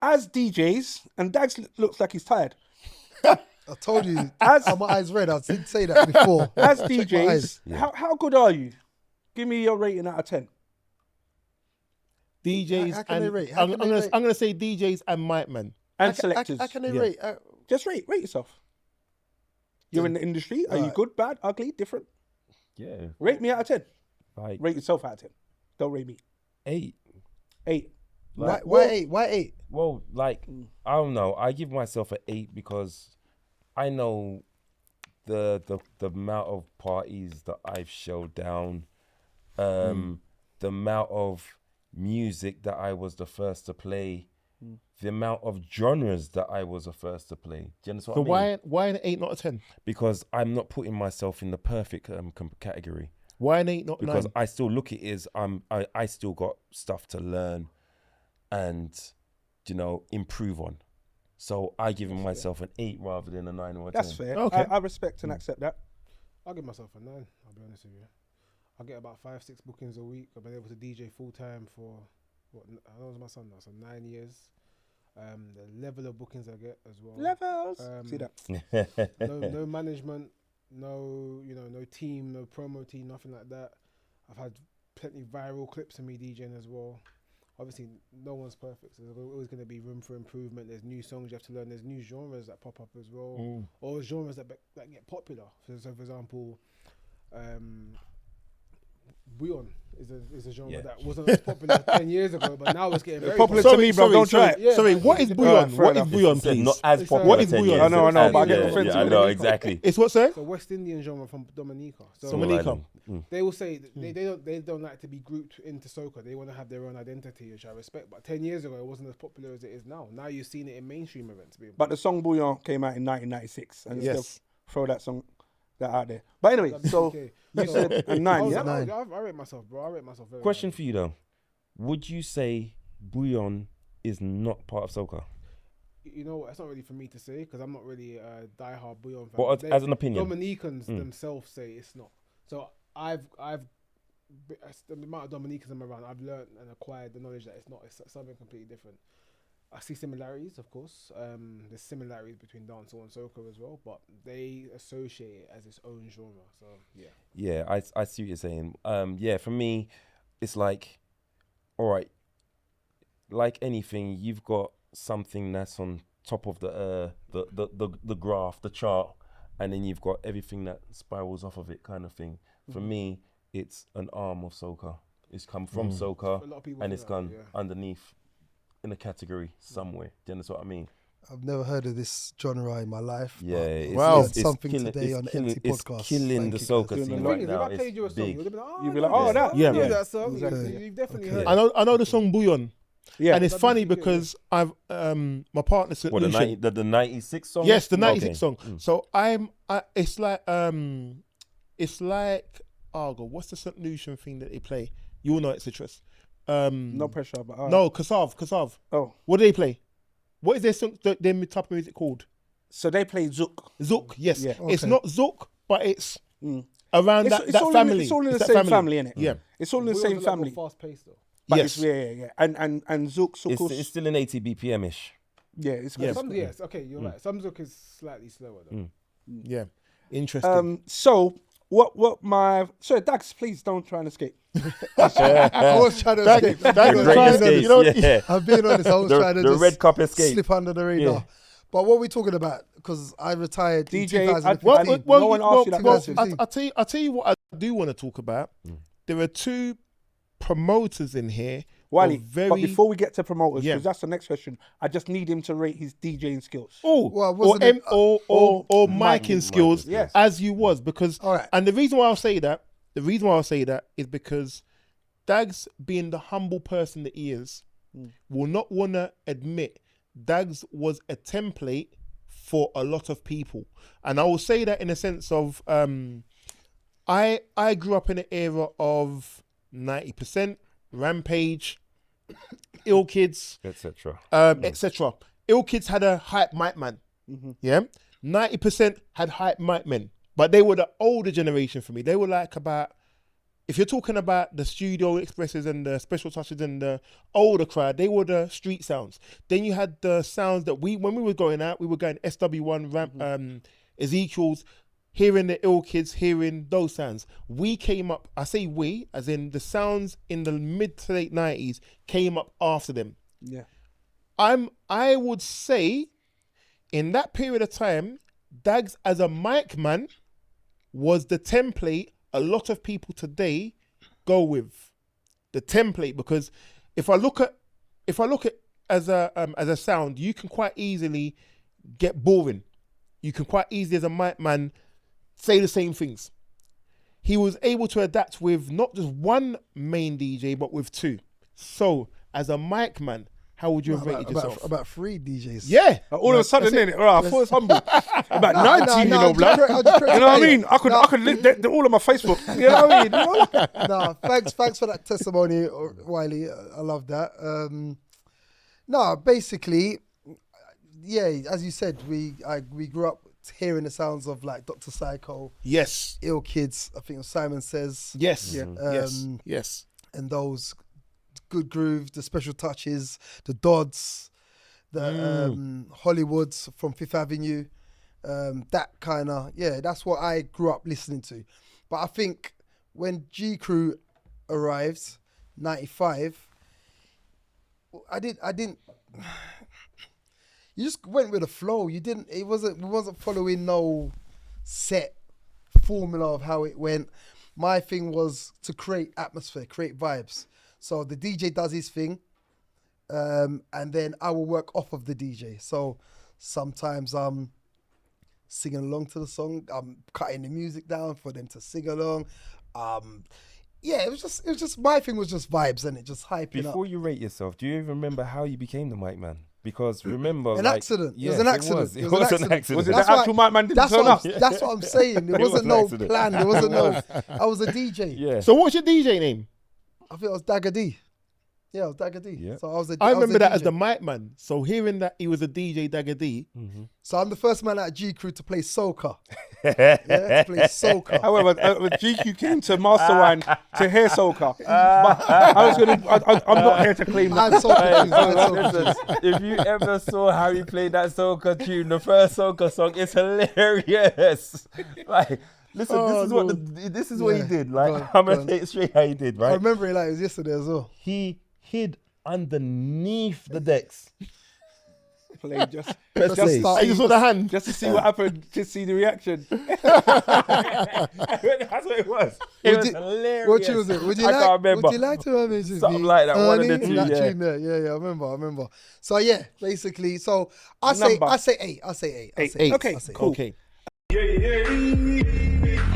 as DJs, and Dags looks like he's tired. I told you, my eyes red. I did say that before. As Check my DJs, eyes. how good are you? Give me your rating out of 10. DJs How can they and rate? How I'm can they gonna rate? I'm gonna say DJs and mic men. And selectors. How can they Yeah. rate? Just rate yourself. You're in the industry. Are you Right. good, bad, ugly, different? Yeah. Rate me out of 10. Like Rate yourself out of 10. Don't rate me. 8. 8. Like, Why 8? Why 8? well, like, I don't know. I give myself an 8 because I know the amount of parties that I've shelled down, the amount of music that I was the first to play, the amount of genres that I was the first to play. Do you understand So what I mean? why an 8 not a 10? Because I'm not putting myself in the perfect category. Why an 8 not a 9? Because I still look at it as I still got stuff to learn and, improve on. So I give myself an 8 rather than a 9 or a 10. That's fair. Okay. I respect and accept that. I'll give myself a 9. I'll be honest with you. I get about 5-6 bookings a week. I've been able to DJ full time for how long is my son now? So 9 years. The level of bookings I get as well. Levels. See that? No management, no team, no promo team, nothing like that. I've had plenty viral clips of me DJing as well. Obviously, no one's perfect. So there's always going to be room for improvement. There's new songs you have to learn. There's new genres that pop up as well, or genres that get popular. So for example, bouillon is a genre that wasn't as popular 10 years ago, but now it's getting very popular popular. to me, bro. Don't try it. Yeah, Sorry, man. what is It's bouillon? fair What is enough. bouillon, It's please? not as It's, popular. what is 10 bouillon? years I know, as- but I get yeah, offensive yeah, I when know, they- exactly. It's what, sir? It's a West Indian genre from Dominica. So Dominica. they will say that they don't like to be grouped into soca. They want to have their own identity, which I respect. But 10 years ago, it wasn't as popular as it is now. Now you've seen it in mainstream events. But the song Bouillon came out in 1996. And Yes. still throw that song out there. But anyway, so you said a 9, yeah? I rate myself, bro. I rate myself very Question high. for you though. Would you say bouillon is not part of soca? You know what? It's not really for me to say because I'm not really a diehard bouillon fan. But as an opinion. Dominicans themselves say it's not. So I've the amount of Dominicans I'm around, I've learned and acquired the knowledge that it's not. It's something completely different. I see similarities, of course. There's similarities between dancehall and soca as well, but they associate it as its own genre. So yeah. Yeah, I see what you're saying. Yeah, for me, it's like, all right, like anything, you've got something that's on top of the graph, the chart, and then you've got everything that spirals off of it, kind of thing. For me, it's an arm of soca. It's come from soca, A lot of people and say it's that, gone yeah. underneath in a category somewhere. Do you understand what I mean? I've never heard of this genre in my life. Yeah, but it's, Wow. it's something killing, today it's on the killing, empty it's podcast. killing Thank the you, soca guys. scene The right thing is, now. if I played you a It's song, big. you would have been like, You'd be like, I know oh, that that. song. Yeah, I know man. that song. Exactly. You've definitely Okay. heard I it. know the song Bouillon. Yeah. And it's funny WCK, because I've my partner What, Solution. the 96 song? Yes, the 96 Okay. song. So it's like oh god, what's the solution thing that they play? You will know it's citrus. No pressure, but No, Kasav. Oh, What do they play? What is their song, their type of music called? so they play Zouk. Zouk, yes. Yeah. It's Okay. not Zouk, but it's around that all family. it's all in the that same family, innit? Yeah. It's all in the Bouillon's same a lot more family. fast paced though. But Yes. it's, yeah. And Zouk, It's still an 80 BPM-ish. yeah, it's Yeah. Some, yes, okay, you're right. Some Zouk is slightly slower though. Yeah. Interesting. So what my Dax, please don't try and escape. I was trying to escape. That I'm is being right. honest. You know, yeah. I'm being honest. I was trying to The just red cup escape. slip under the radar. Yeah. But what are we talking about? Because I retired in DJ, 2015. no one asked you that well, question. I'll tell you what I do want to talk about. There are two promoters in here. Wiley, of very, but before we get to promoters, Yeah. because that's the next question, I just need him to rate his DJing skills. Well, or wasn't it- or miking skills Yes. as you was, because All right. and the reason why I'll say that is because Dags, being the humble person that he is, will not want to admit Dags was a template for a lot of people. And I will say that in a sense of I grew up in an era of 90%, Rampage, Ill Kids, etc. etc. Ill Kids had a hype mic man. Yeah. 90% had hype mic men. But they were the older generation for me. They were like about if you're talking about the studio expresses and the special touches and the older crowd, they were the street sounds. Then you had the sounds that when we were going out, we were going SW1, Ezekiel's, hearing the Ill Kids, hearing those sounds. We came up, I say we, as in the sounds in the mid to late 90s came up after them. Yeah. I would say in that period of time, Dags as a mic man was the template a lot of people today go with. The template, because if I look at as a sound, you can quite easily get boring. You can quite easily as a mic man say the same things. He was able to adapt with not just one main DJ, but with two. So as a mic man, how would you have rated yourself? About 3 DJs. Yeah. All of a sudden, innit? Right, I thought it was humble. About 19, you know, blood. You know what I mean? I could link they're all on my Facebook. You know what I mean? You know? No, thanks for that testimony, Wiley. I love that. No, basically, yeah, as you said, we grew up hearing the sounds of like Dr. Psycho, Yes. Ill Kids. I think Simon Says. Yes. Yeah. Yes. And those good grooves, the special touches, the Dodds, the Hollywoods from Fifth Avenue, that kind of, that's what I grew up listening to. But I think when G Crew arrived, 95, I didn't, you just went with the flow. We wasn't following no set formula of how it went. My thing was to create atmosphere, create vibes. So the DJ does his thing, and then I will work off of the DJ. So sometimes I'm singing along to the song. I'm cutting the music down for them to sing along. It was just my thing was just vibes and it just hyping up. Before you rate yourself, do you even remember how you became the mic man? Because remember, an accident. Yes, it was an accident. It was an accident. Was it the actual mic man didn't turn up? That's what I'm saying. There wasn't no plan. There wasn't no. I was a DJ. Yeah. So what's your DJ name? I think it was Dagger D. Yeah, it was Dagger D. Yeah. So I was I remember that DJ. as the mic man. So hearing that he was a DJ, Dagger D. So I'm the first man at G Crew to play soca. To play soca. However, GQ came to Mastermind to hear soca. But I'm not here to claim I had that. soca tunes, I had soca tunes. Listen, if you ever saw how he played that soca tune, the first soca song, it's hilarious. Like, listen, this is what he did. Like, I'm gonna say it straight how he did, right? I remember it like it was yesterday as well. He hid underneath the decks. Play just I just saw the hand. just to see what happened, to see the reaction. That's what it was. It was hilarious. What tune was it? Would you I can't remember. Would you like to have it? Something like that, one of the two, That yeah. tune there. Yeah, I remember. So yeah, basically, so I say Number. 8. I say 8. Eight. Okay, I say cool. Okay. Yeah, yeah.